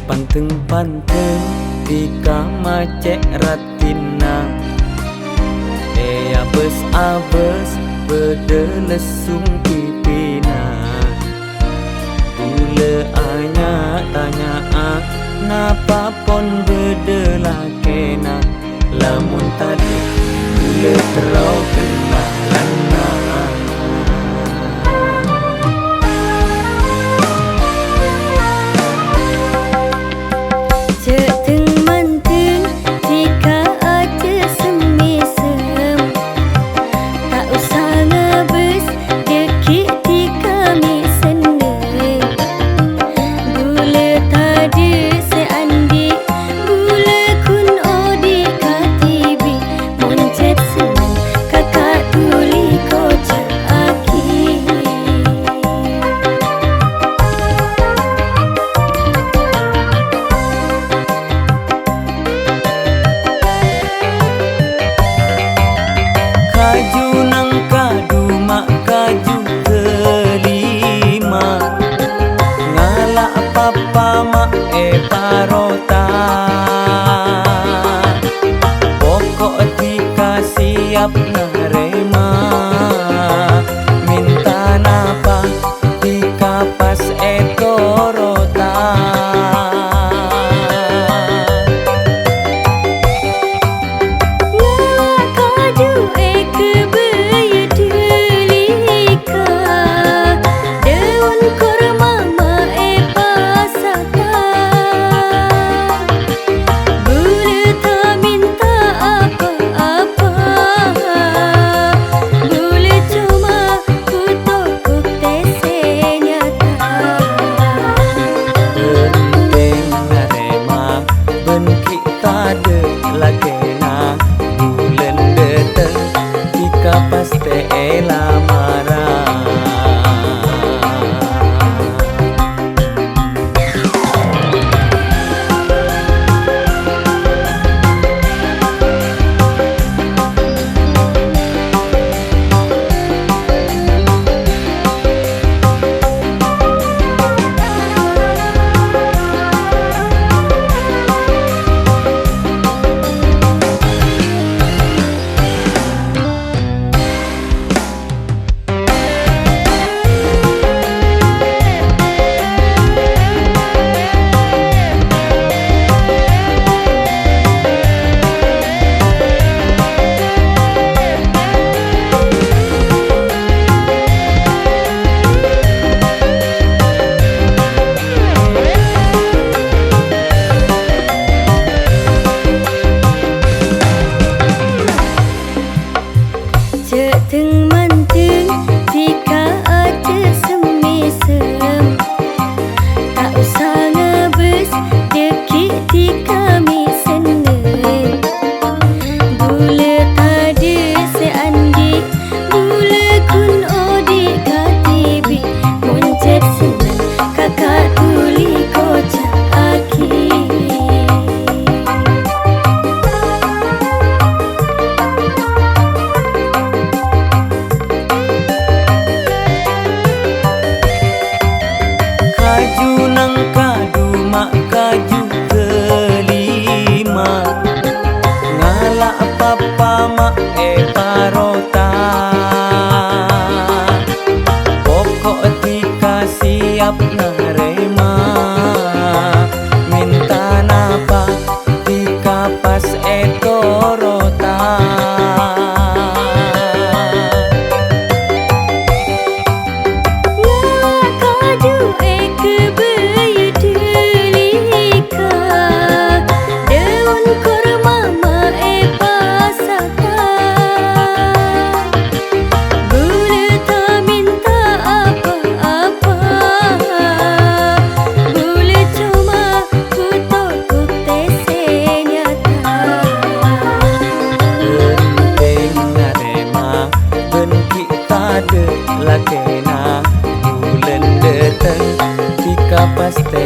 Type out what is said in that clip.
Panteng-panteng tika macek ratina abes abes bedelesung pipina Bule anya tanya napa pon bedelakena lamun tadi bule terau kenalan parota pokok tika siap nerima minta napa tika pas etorota kaju kebaya delika daun kurma pasaka lagena bulan deteng jika pasti marah Manteng jika ada semisem tak usah ngebes dekik tika mi seneng bule tadi seandi bule kun odi katibi muncet seneng kakak tuli kocak aki kaju kelima ngalak papa mak parota pokok tika siap nerima minta napa tika pas etorota lagena bulan deteng tika pasti